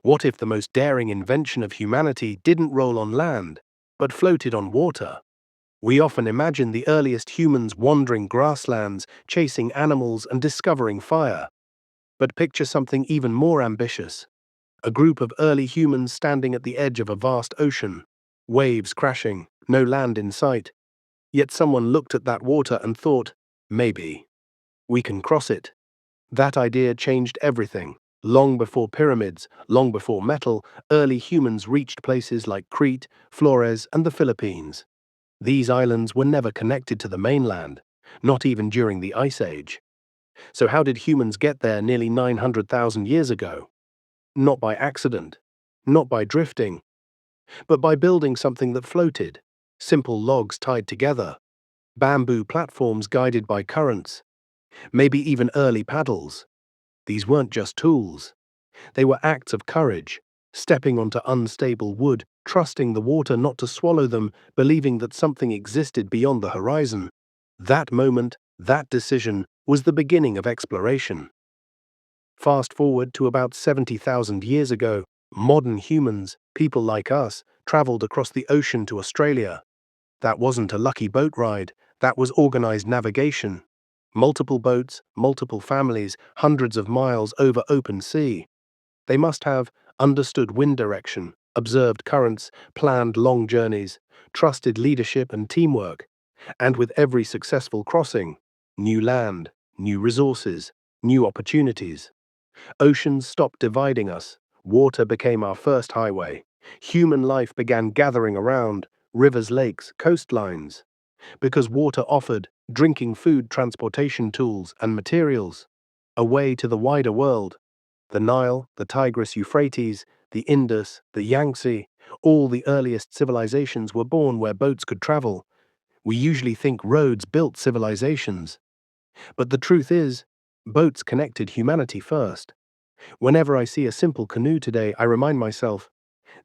What if the most daring invention of humanity didn't roll on land, but floated on water? We often imagine the earliest humans wandering grasslands, chasing animals, and discovering fire. But picture something even more ambitious. A group of early humans standing at the edge of a vast ocean. Waves crashing, no land in sight. Yet someone looked at that water and thought, maybe we can cross it. That idea changed everything. Long before pyramids, long before metal, early humans reached places like Crete, Flores, and the Philippines. These islands were never connected to the mainland, not even during the Ice Age. So how did humans get there nearly 900,000 years ago? Not by accident, not by drifting, but by building something that floated. Simple logs tied together, bamboo platforms guided by currents, maybe even early paddles. These weren't just tools. They were acts of courage, stepping onto unstable wood, trusting the water not to swallow them, believing that something existed beyond the horizon. That moment, that decision, was the beginning of exploration. Fast forward to about 70,000 years ago, modern humans, people like us, traveled across the ocean to Australia. That wasn't a lucky boat ride, that was organized navigation. Multiple boats, multiple families, hundreds of miles over open sea. They must have understood wind direction, observed currents, planned long journeys, trusted leadership and teamwork. And with every successful crossing, new land, new resources, new opportunities. Oceans stopped dividing us. Water became our first highway. Human life began gathering around rivers, lakes, coastlines. Because water offered drinking food, transportation tools, and materials. A way to the wider world. The Nile, the Tigris Euphrates, the Indus, the Yangtze, all the earliest civilizations were born where boats could travel. We usually think roads built civilizations. But the truth is, boats connected humanity first. Whenever I see a simple canoe today, I remind myself,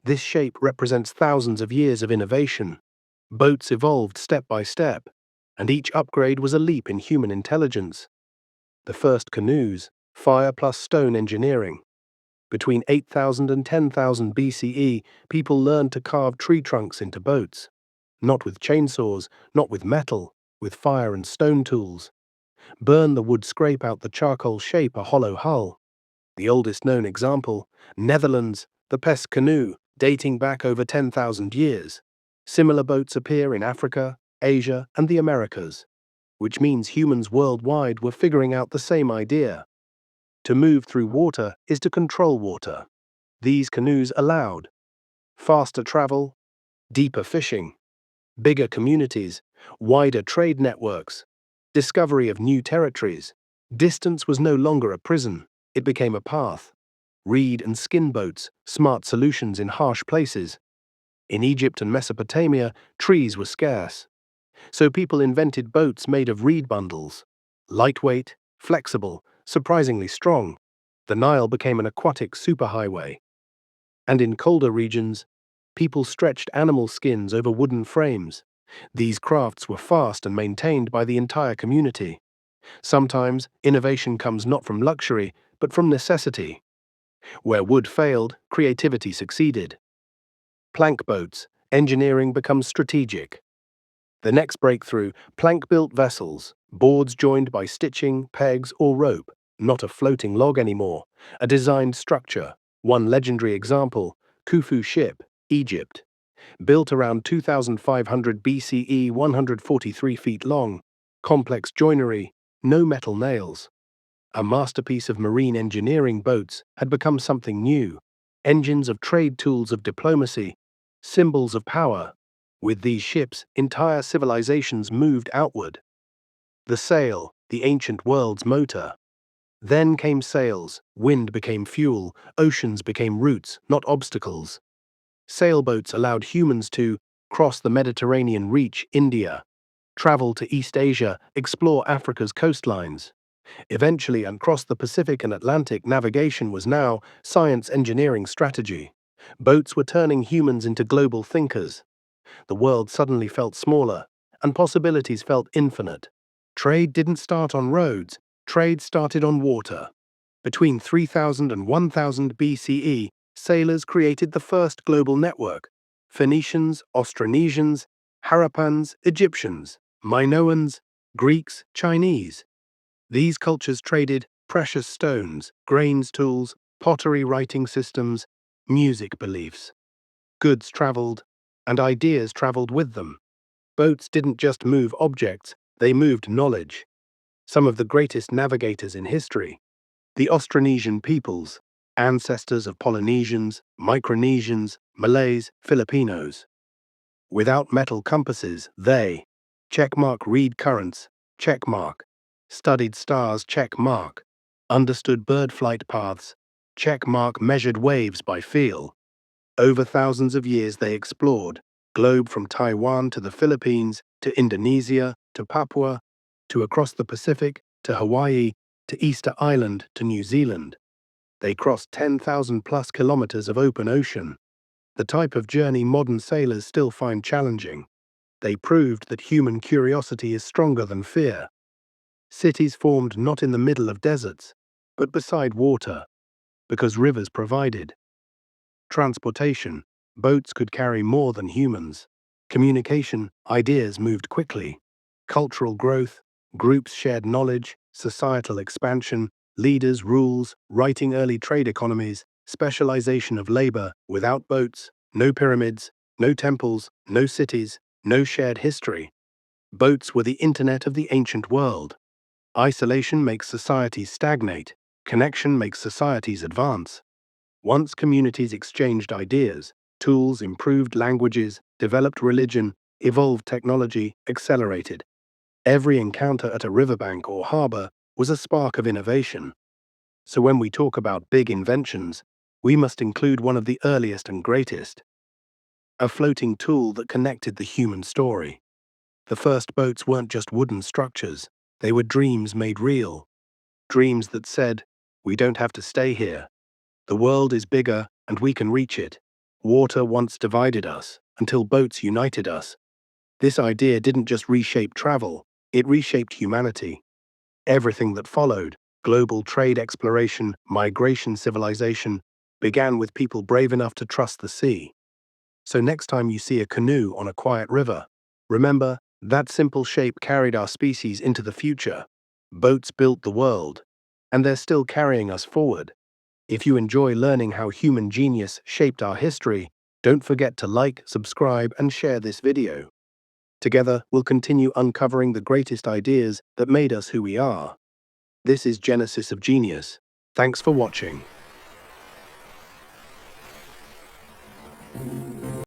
this shape represents thousands of years of innovation. Boats evolved step by step, and each upgrade was a leap in human intelligence. The first canoes, fire plus stone engineering. Between 8,000 and 10,000 BCE, people learned to carve tree trunks into boats. Not with chainsaws, not with metal, with fire and stone tools. Burn the wood, scrape out the charcoal, shape a hollow hull. The oldest known example, Netherlands, the Pesque canoe, dating back over 10,000 years. Similar boats appear in Africa, Asia, and the Americas, which means humans worldwide were figuring out the same idea. To move through water is to control water. These canoes allowed faster travel, deeper fishing, bigger communities, wider trade networks, discovery of new territories. Distance was no longer a prison, it became a path. Reed and skin boats, smart solutions in harsh places. In Egypt and Mesopotamia, trees were scarce. So people invented boats made of reed bundles. Lightweight, flexible, surprisingly strong. The Nile became an aquatic superhighway. And in colder regions, people stretched animal skins over wooden frames. These crafts were fast and maintained by the entire community. Sometimes, innovation comes not from luxury, but from necessity. Where wood failed, creativity succeeded. Plank boats, engineering becomes strategic. The next breakthrough, plank-built vessels, boards joined by stitching, pegs, or rope, not a floating log anymore, a designed structure. One legendary example, Khufu ship, Egypt. Built around 2500 BCE, 143 feet long, complex joinery, no metal nails. A masterpiece of marine engineering. Boats had become something new, engines of trade, tools of diplomacy, symbols of power. With these ships, entire civilizations moved outward. The sail, the ancient world's motor. Then came sails, wind became fuel, oceans became routes, not obstacles. Sailboats allowed humans to cross the Mediterranean, reach India, travel to East Asia, explore Africa's coastlines. Eventually, and cross the Pacific and Atlantic. Navigation was now science, engineering, strategy. Boats were turning humans into global thinkers. The world suddenly felt smaller, and possibilities felt infinite. Trade didn't start on roads, trade started on water. Between 3000 and 1000 BCE, sailors created the first global network. Phoenicians, Austronesians, Harappans, Egyptians, Minoans, Greeks, Chinese. These cultures traded precious stones, grains tools, pottery writing systems, music beliefs. Goods traveled, and ideas traveled with them. Boats didn't just move objects, they moved knowledge. Some of the greatest navigators in history, the Austronesian peoples, ancestors of Polynesians, Micronesians, Malays, Filipinos. Without metal compasses, they checkmark read currents, checkmark, studied stars, checkmark, understood bird flight paths, checkmark measured waves by feel. Over thousands of years they explored, globe from Taiwan to the Philippines, to Indonesia, to Papua, to across the Pacific, to Hawaii, to Easter Island, to New Zealand. They crossed 10,000 plus kilometers of open ocean, the type of journey modern sailors still find challenging. They proved that human curiosity is stronger than fear. Cities formed not in the middle of deserts, but beside water, because rivers provided. Transportation, boats could carry more than humans. Communication, ideas moved quickly. Cultural growth, groups shared knowledge, societal expansion, leaders, rules, writing early trade economies, specialization of labor. Without boats, no pyramids, no temples, no cities, no shared history. Boats were the internet of the ancient world. Isolation makes societies stagnate. Connection makes societies advance. Once communities exchanged ideas, tools, improved languages, developed religion, evolved technology, accelerated. Every encounter at a riverbank or harbor was a spark of innovation. So when we talk about big inventions, we must include one of the earliest and greatest. A floating tool that connected the human story. The first boats weren't just wooden structures, they were dreams made real. Dreams that said, we don't have to stay here. The world is bigger, and we can reach it. Water once divided us, until boats united us. This idea didn't just reshape travel, it reshaped humanity. Everything that followed, global trade, exploration, migration, civilization, began with people brave enough to trust the sea. So next time you see a canoe on a quiet river, remember, that simple shape carried our species into the future. Boats built the world, and they're still carrying us forward. If you enjoy learning how human genius shaped our history, don't forget to like, subscribe, and share this video. Together, we'll continue uncovering the greatest ideas that made us who we are. This is Genesis of Genius. Thanks for watching.